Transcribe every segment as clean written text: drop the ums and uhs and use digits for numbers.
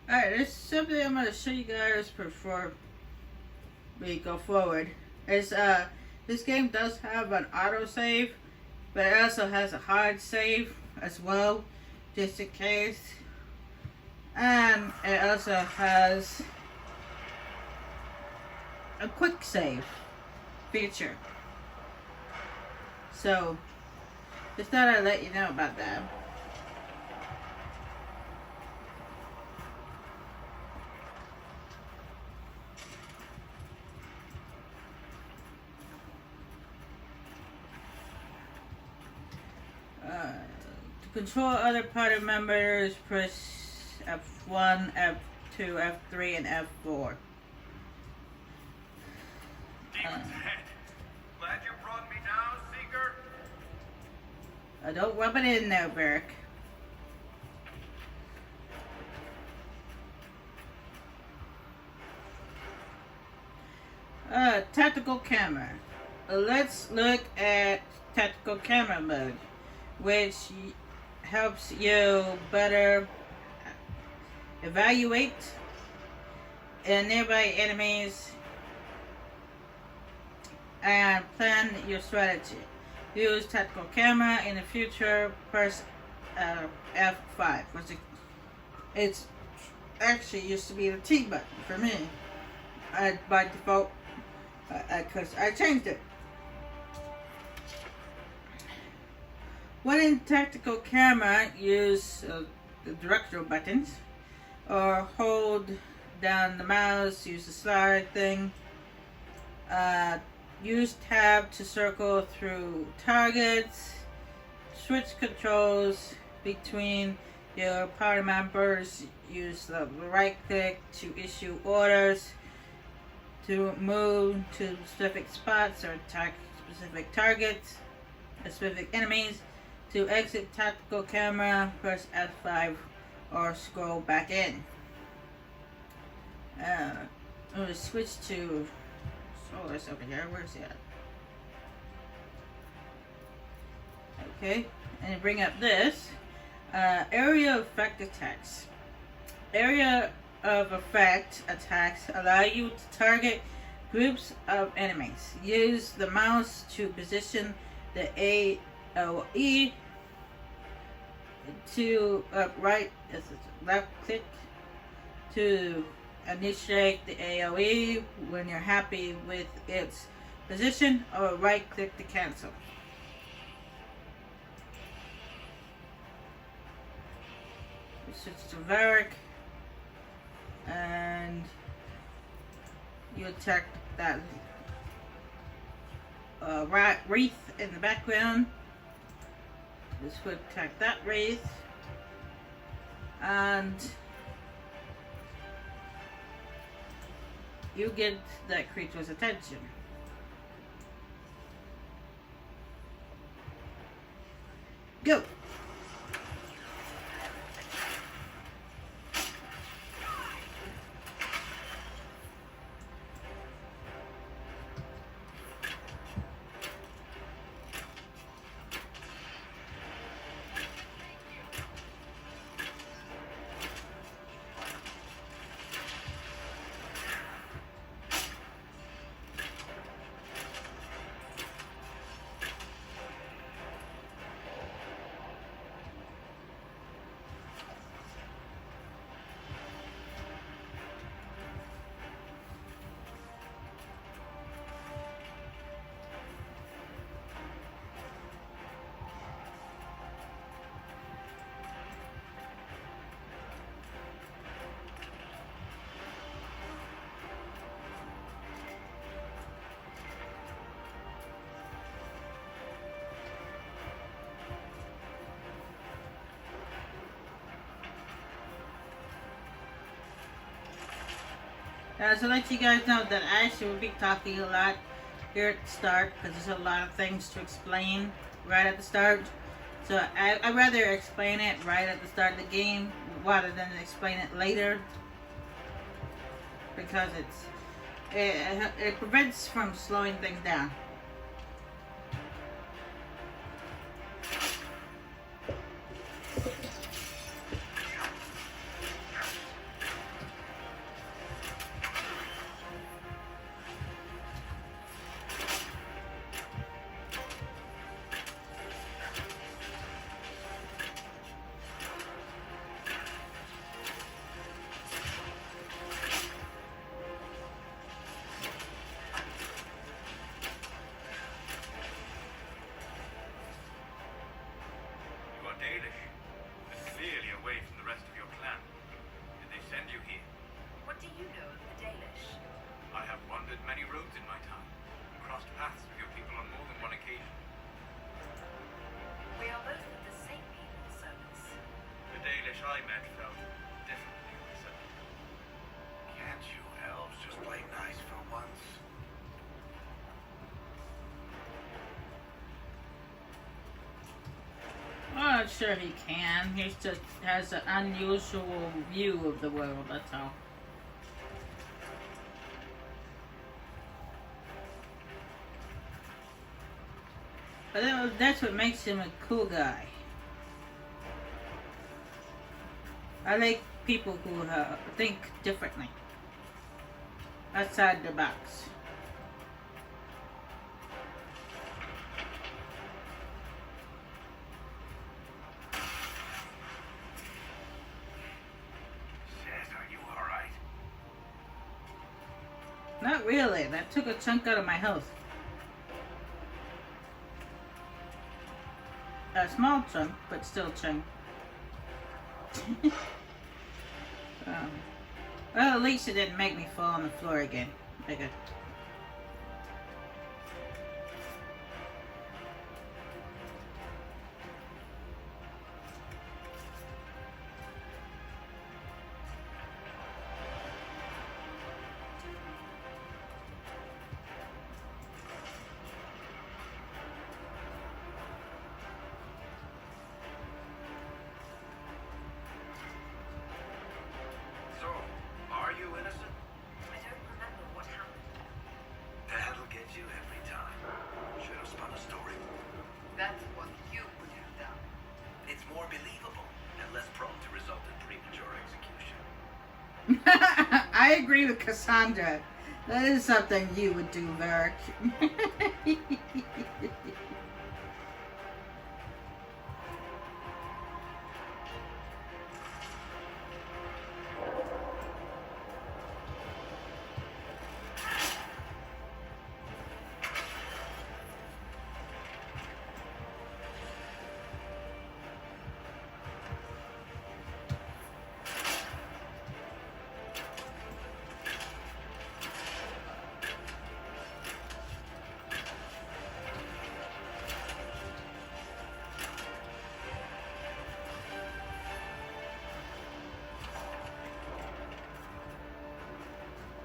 Alright, this is something I'm going to show you guys before we go forward. Is this game does have an autosave, but it also has a hard save as well, just in case. And it also has a quick save feature. So, just thought I'd let you know about that. To control other party members, press F1, F2, F3, and F4. Demon's head. Glad you brought me down, Seeker. Don't rub it in there, Beric. Tactical camera. Let's look at tactical camera mode, which helps you better evaluate nearby enemies and plan your strategy. Use tactical camera in the future. Press F5. It's actually used to be the T button for me. By default, because I changed it. When in tactical camera, use the directional buttons, or hold down the mouse. Use the slide thing. Use tab to circle through targets. Switch controls between your party members. Use the right click to issue orders, to move to specific spots or attack specific targets, specific enemies. To exit tactical camera, press F5 or scroll back in. I'm going to switch to Solar's over here. Where's he at? Okay, and bring up this area effect attacks. Area of effect attacks allow you to target groups of enemies. Use the mouse to position the AoE to left click to initiate the AoE when you're happy with its position, or right click to cancel. We switch to Varric and you attack that wreath in the background. This would attack that wraith, and you get that creature's attention. Go! So let you guys know that I actually will be talking a lot here at the start, because there's a lot of things to explain right at the start. So I'd rather explain it right at the start of the game rather than explain it later, because it prevents from slowing things down. I meant felt differently myself. Can't you elves just play nice for once? I'm not sure he can. He just has an unusual view of the world, that's all. But that's what makes him a cool guy. I like people who think differently, outside the box. Shit, are you alright? Not really. That took a chunk out of my health. A small chunk, but still a chunk. Well, at least it didn't make me fall on the floor again. Okay. So, are you innocent? I don't remember what happened. That'll get you every time. Should have spun a story. That's what you would have done. It's more believable and less prone to result in premature execution. I agree with Cassandra. That is something you would do, Varric.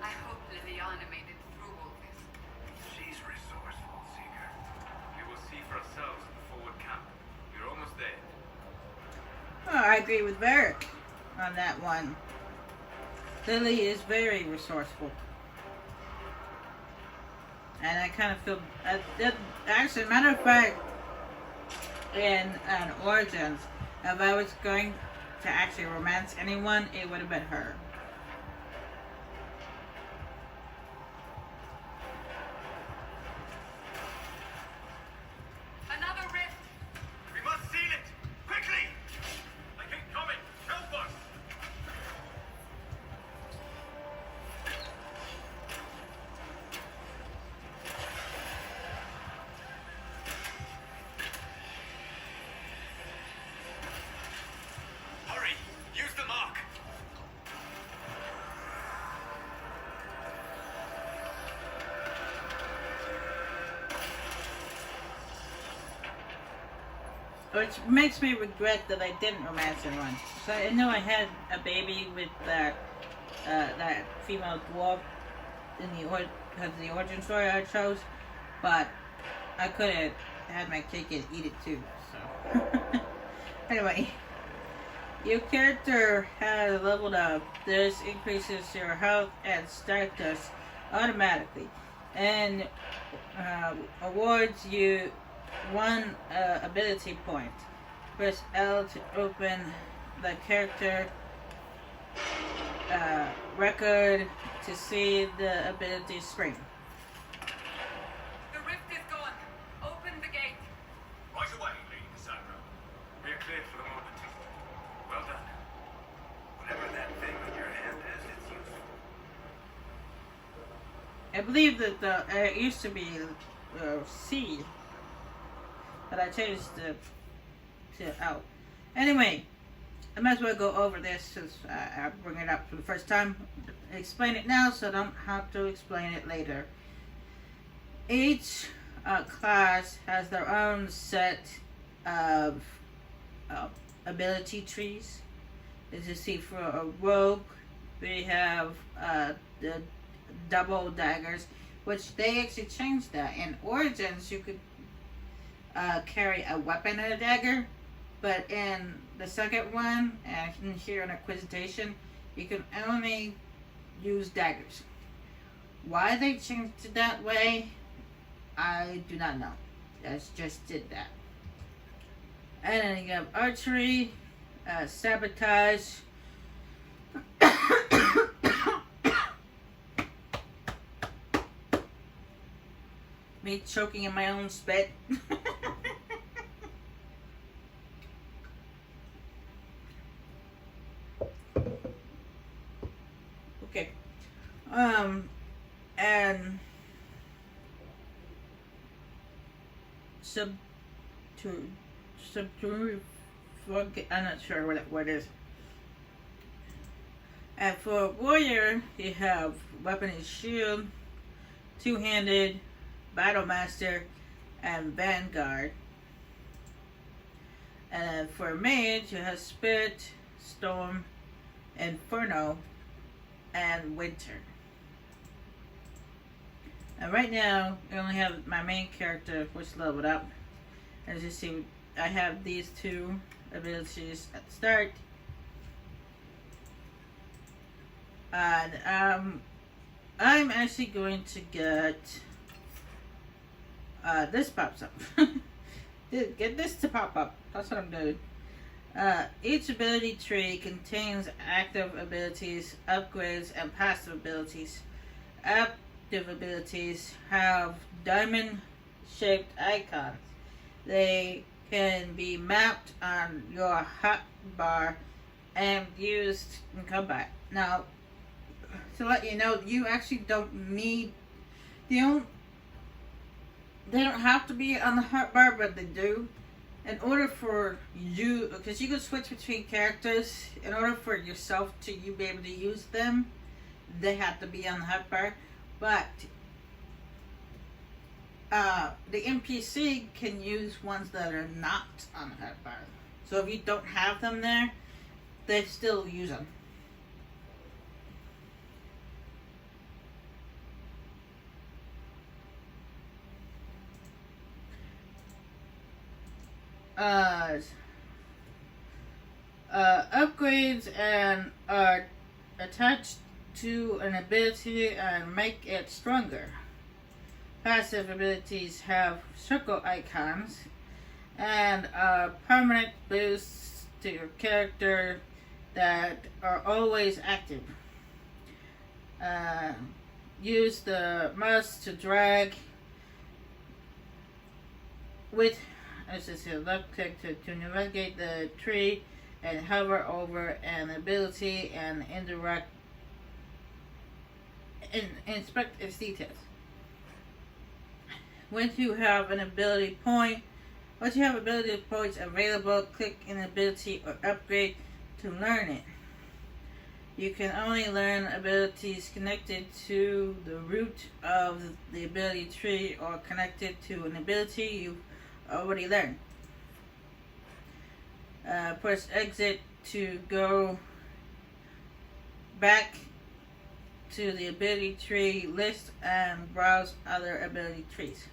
I hope Liliana made it through all this. She's resourceful, Seeker. We will see for ourselves at the forward camp. You're almost there. Oh, I agree with Varric on that one. Lily is very resourceful. And I kind of feel... actually, matter of fact, in Origins, if I was going to actually romance anyone, it would have been her. Another rift! We must seal it! Quickly! I keep coming! Help us! Hurry! Use the mark! Which makes me regret that I didn't romance anyone. So I know I had a baby with that female dwarf in because of the origin story I chose, but I could have had my cake and eat it too. So anyway, your character has leveled up. This increases your health and status automatically, and awards you one ability point. Press L to open the character record to see the ability screen. The rift is gone. Open the gate. Right away, Lady Cassandra. We are cleared for the moment. Well done. Whatever that thing in your hand is, it's useful. I believe that it used to be C, but I changed it to L. Anyway, I might as well go over this since I bring it up for the first time. Explain it now so I don't have to explain it later. Each class has their own set of ability trees. As you see, for a rogue, we have the double daggers, which they actually changed that. In Origins, you could carry a weapon and a dagger, but in the second one, and here in Inquisition, you can only use daggers. Why they changed it that way, I do not know. They just did that. And then you have archery, sabotage. Me choking in my own spit. Okay. And I'm not sure what that word is. And for warrior, you have weapon and shield, two-handed, battle master, and vanguard. And for mage, you have spirit, storm, inferno, and winter. And right now, I only have my main character, which leveled up. As you see, I have these two abilities at the start. And I'm actually going to get this pops up. Get this to pop up. That's what I'm doing. Each ability tree contains active abilities, upgrades, and passive abilities. Active abilities have diamond-shaped icons. They can be mapped on your hotbar and used in combat. Now, to let you know, you actually don't need they don't have to be on the hotbar, but they do. In order for you, because you can switch between characters, in order for yourself to be able to use them, they have to be on the hotbar. But the NPC can use ones that are not on the hotbar. So if you don't have them there, they still use them. Upgrades and are attached to an ability and make it stronger. Passive abilities have circle icons and permanent boosts to your character that are always active. Use the mouse to drag with left click to navigate the tree and hover over an ability and inspect its details. Once you have ability points available, click an ability or upgrade to learn it. You can only learn abilities connected to the root of the ability tree or connected to an ability you've already learned. Press exit to go back to the ability tree list and browse other ability trees.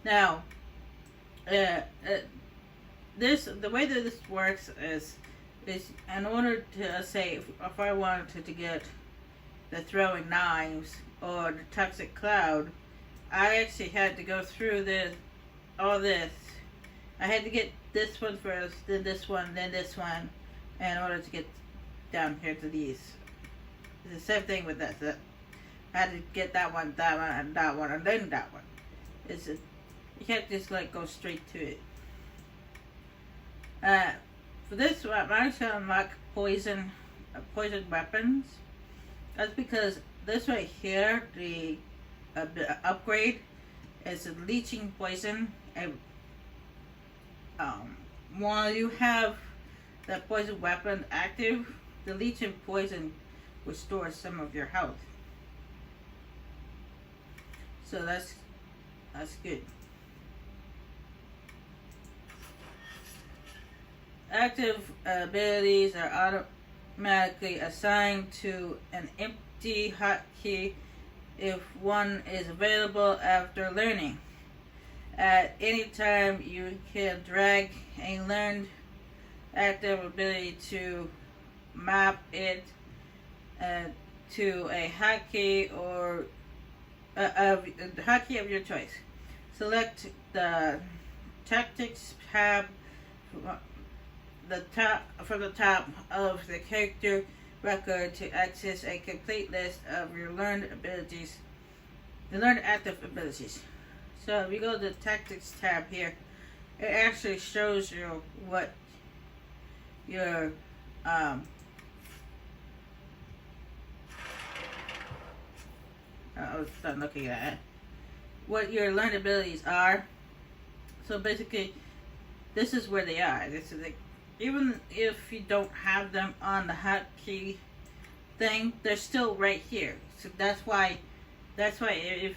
Now, the way that this works is in order to say if I wanted to get the throwing knives or the toxic cloud, I actually had to go through all this. I had to get this one first, then this one, in order to get down here to these. It's the same thing with this. I had to get that one, and then that one. You can't just go straight to it. For this one, I should unlock poison weapons. That's because this right here, the upgrade, is a leeching poison. And while you have that poison weapon active, the leeching poison restores some of your health. So that's good. active abilities are automatically assigned to an empty hotkey if one is available after learning. At any time, you can drag a learned active ability to map it to a hotkey or the hotkey of your choice. Select the Tactics tab from the top of the character record to access a complete list of your learned abilities, the learned active abilities. So if you go to the Tactics tab here, it actually shows you what your I was done looking at it. What your learned abilities are. So basically, this is where they are. This is even if you don't have them on the hotkey thing, they're still right here. So that's why if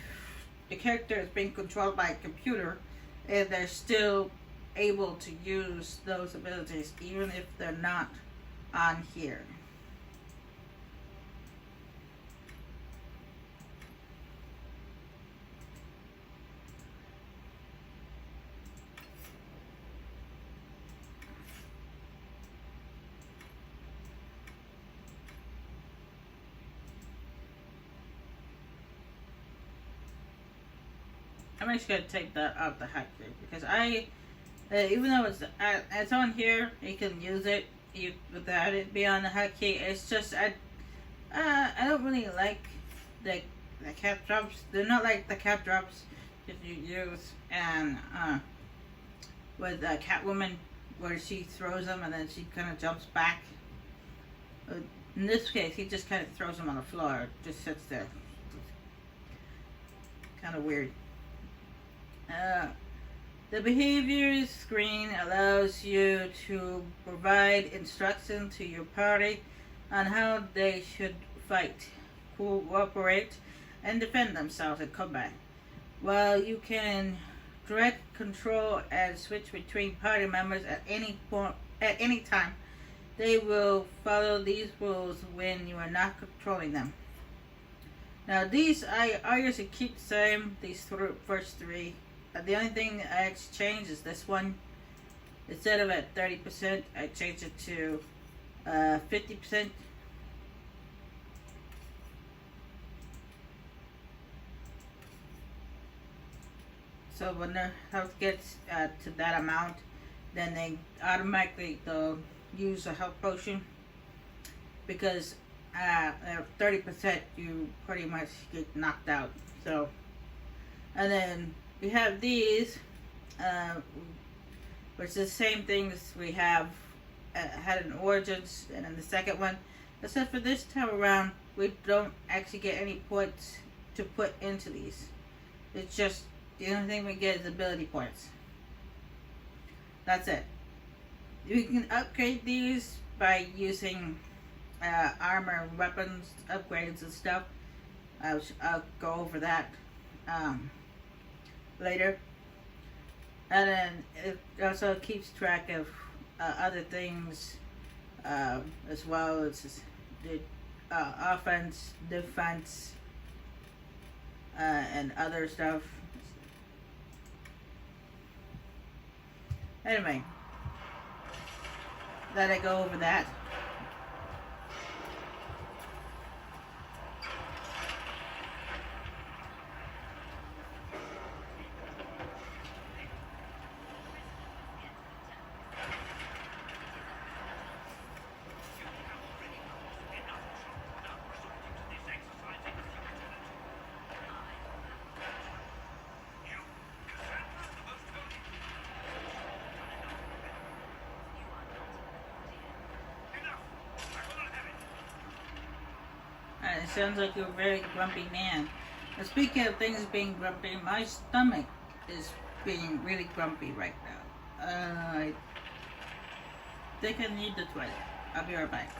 the character is being controlled by a computer, and they're still able to use those abilities, even if they're not on here. I'm actually gonna take that out the hotkey because even though it's on here, you can use it without it being on the hotkey. It's just I don't really like the cap drops. They're not like the cap drops that you use and with Catwoman, where she throws them and then she kind of jumps back. In this case, he just kind of throws them on the floor, just sits there. Kind of weird. The behaviors screen allows you to provide instruction to your party on how they should fight, cooperate, and defend themselves in combat. While you can direct, control, and switch between party members at any time, they will follow these rules when you are not controlling them. Now these I usually keep the same. These first three. The only thing I actually changed is this one. Instead of at 30%, I changed it to 50%. So when their health gets to that amount, then they'll use a health potion. Because at 30%, you pretty much get knocked out. So, and then we have these, which is the same things we have had in Origins and in the second one. Except for this time around, we don't actually get any points to put into these. It's just, the only thing we get is ability points. That's it. You can upgrade these by using armor, weapons, upgrades and stuff. I'll go over that later. And then it also keeps track of other things as well. It's the offense, defense, and other stuff. Anyway, let I go over that. It sounds like you're a very grumpy man. Now, speaking of things being grumpy, my stomach is being really grumpy right now. I think I need the toilet. I'll be right back.